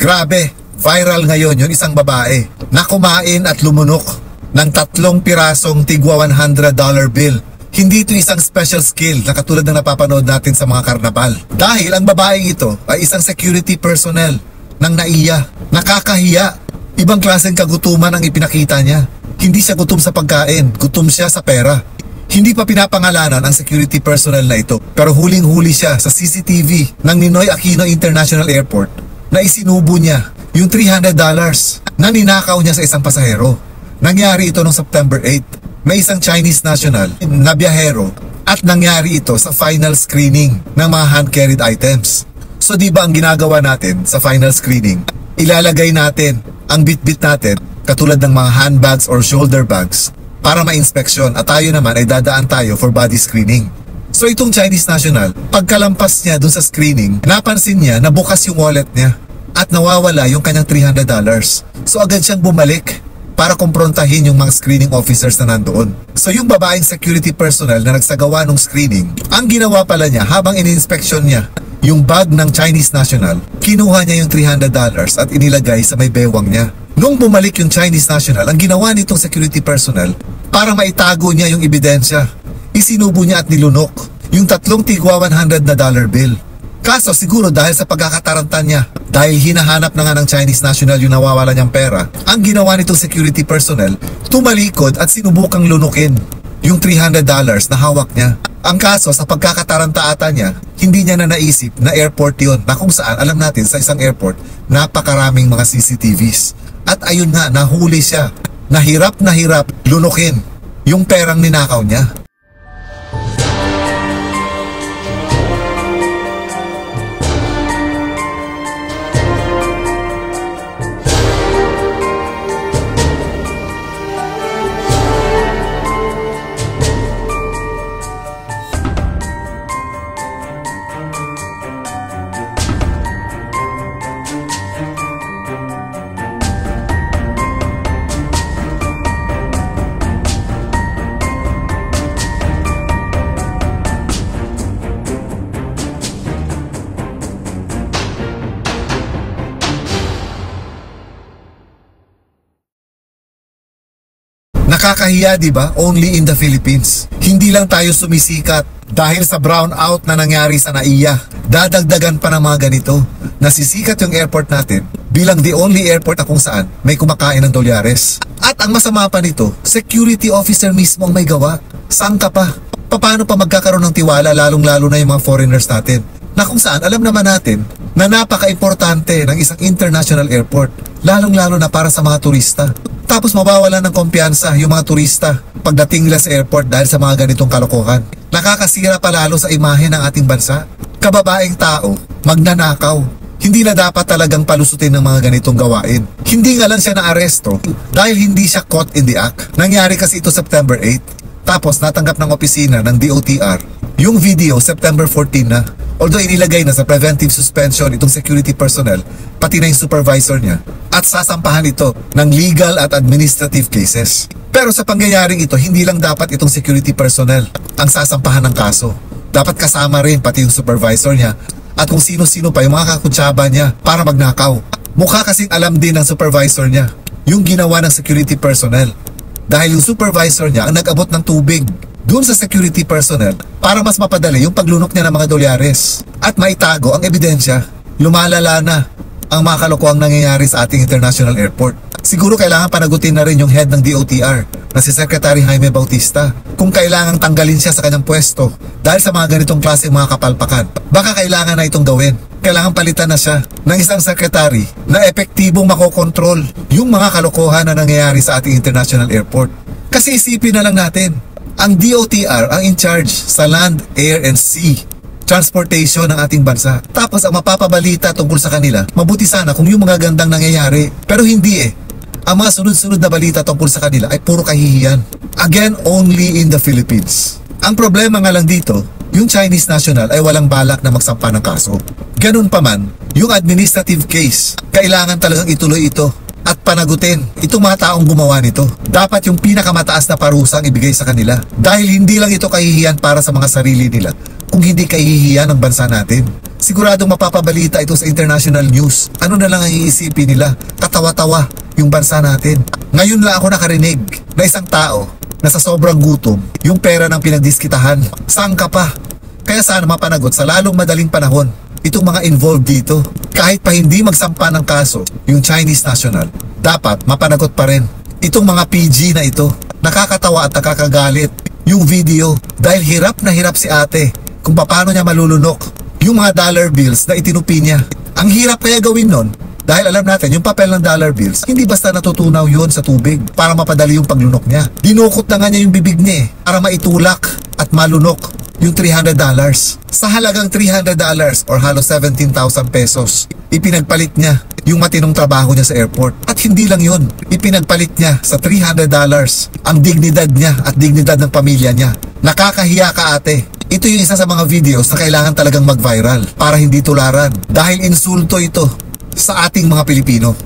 Grabe, viral ngayon yung isang babae na kumain at lumunok ng 3 pirasong tigwa $100 bill. Hindi ito isang special skill na katulad ng napapanood natin sa mga karnabal. Dahil ang babaeng ito ay isang security personnel ng NAIA. Nakakahiya. Ibang klaseng kagutuman ang ipinakita niya. Hindi siya gutom sa pagkain, gutom siya sa pera. Hindi pa pinapangalanan ang security personnel na ito, pero huling-huli siya sa CCTV ng Ninoy Aquino International Airport na isinubo niya yung $300 na ninakaw niya sa isang pasahero. Nangyari ito noong September 8. May isang Chinese national na biyahero at nangyari ito sa final screening ng mga hand-carried items. So di ba ang ginagawa natin sa final screening? Ilalagay natin ang bitbit natin katulad ng mga handbags or shoulder bags para ma-inspeksyon at tayo naman ay dadaan tayo for body screening. So itong Chinese national, pagkalampas niya dun sa screening, napansin niya na bukas yung wallet niya at nawawala yung kanyang $300. So agad siyang bumalik para kumprontahin yung mga screening officers na nandoon. So yung babaeng security personnel na nagsagawa ng screening, ang ginawa pala niya habang in-inspection niya yung bag ng Chinese national, kinuha niya yung $300 at inilagay sa may bewang niya. Nung bumalik yung Chinese national, ang ginawa nitong security personnel para maitago niya yung ebidensya, isinubo niya at nilunok yung 3 tigwa $100 bill. Kaso siguro dahil sa pagkakataranta niya, dahil hinahanap na nga ng Chinese national yung nawawala niyang pera, ang ginawa nitong security personnel, tumalikod at sinubukang lunukin yung $300 na hawak niya. Ang kaso sa pagkakataranta ata niya, hindi niya na naisip na airport yun, na kung saan alam natin sa isang airport, napakaraming mga CCTVs. At ayun nga, nahuli siya. Na hirap lunukin yung perang ninakaw niya. Nakakahiya, di ba? Only in the Philippines. Hindi lang tayo sumisikat dahil sa brownout na nangyari sa NAIA. Dadagdagan pa ng mga ganito. Nasisikat yung airport natin bilang the only airport na kung saan may kumakain ng dolyares. At ang masama pa nito, security officer mismo ang may gawa. Saan ka pa? Paano pa magkakaroon ng tiwala lalong-lalo na yung mga foreigners natin? Na kung saan alam naman natin na napaka-importante ng isang international airport, lalong-lalo na para sa mga turista. Tapos mawawalan ng kumpiyansa yung mga turista pagdating nila sa airport dahil sa mga ganitong kalokohan. Nakakasira pa lalo sa imahe ng ating bansa. Kababaeng tao, magnanakaw. Hindi na dapat talagang palusutin ng mga ganitong gawain. Hindi nga lang siya na-aresto dahil hindi siya caught in the act. Nangyari kasi ito September 8. Tapos natanggap ng opisina ng DOTR yung video September 14 na. Although inilagay na sa preventive suspension itong security personnel, pati na yung supervisor niya, at sasampahan ito ng legal at administrative cases. Pero sa pangyayaring ito, hindi lang dapat itong security personnel ang sasampahan ng kaso. Dapat kasama rin pati yung supervisor niya at kung sino-sino pa yung mga kakutsaba niya para magnakaw. Mukha kasing alam din ng supervisor niya yung ginawa ng security personnel. Dahil yung supervisor niya ang nag-abot ng tubig doon sa security personnel para mas mapadali yung paglunok niya ng mga dolyares at maitago ang ebidensya. Lumalala na ang mga kalokohang nangyayari sa ating international airport. Siguro kailangan panagutin na rin yung head ng DOTR na si Secretary Jaime Bautista kung kailangang tanggalin siya sa kanyang pwesto dahil sa mga ganitong klaseng mga kapalpakan. Baka kailangan na itong gawin. Kailangan palitan na siya ng isang secretary na epektibong makokontrol yung mga kalokohan na nangyayari sa ating international airport. Kasi isipin na lang natin, ang DOTR ang in charge sa land, air, and sea transportation ng ating bansa. Tapos ang mapapabalita tungkol sa kanila, mabuti sana kung yung mga gandang nangyayari. Pero hindi eh. Ang mga sunod-sunod na balita tungkol sa kanila ay puro kahihiyan. Again, only in the Philippines. Ang problema nga lang dito, yung Chinese national ay walang balak na magsampa ng kaso. Ganun pa man, yung administrative case, kailangan talagang ituloy ito at panagutin itong mga taong gumawa nito. Dapat yung pinakamataas na parusa ang ibigay sa kanila. Dahil hindi lang ito kahihiyan para sa mga sarili nila, kung hindi kahihiyan ng bansa natin. Siguradong mapapabalita ito sa international news. Ano na lang ang iisipin nila? Katawa-tawa yung bansa natin. Ngayon lang ako nakarinig na isang tao na sa sobrang gutom, yung pera ng pinagdiskitahan. Saan ka pa? Kaya sana mapanagot sa lalong madaling panahon itong mga involved dito. Kahit pa hindi magsampa ng kaso yung Chinese national, dapat mapanagot pa rin itong mga PG na ito. Nakakatawa at nakakagalit yung video dahil hirap na hirap si ate kung paano niya malulunok yung mga dollar bills na itinupi niya. Ang hirap kaya gawin nun dahil alam natin yung papel ng dollar bills hindi basta natutunaw yun sa tubig para mapadali yung paglunok niya. Dinukot na nga niya yung bibig niya para maitulak at malunok yung $300. Sa halagang $300 or halos 17,000 pesos, ipinagpalit niya yung matinong trabaho niya sa airport. At hindi lang yun, ipinagpalit niya sa $300 ang dignidad niya at dignidad ng pamilya niya. Nakakahiya ka ate. Ito yung isa sa mga videos na kailangan talagang mag-viral para hindi tularan dahil insulto ito sa ating mga Pilipino.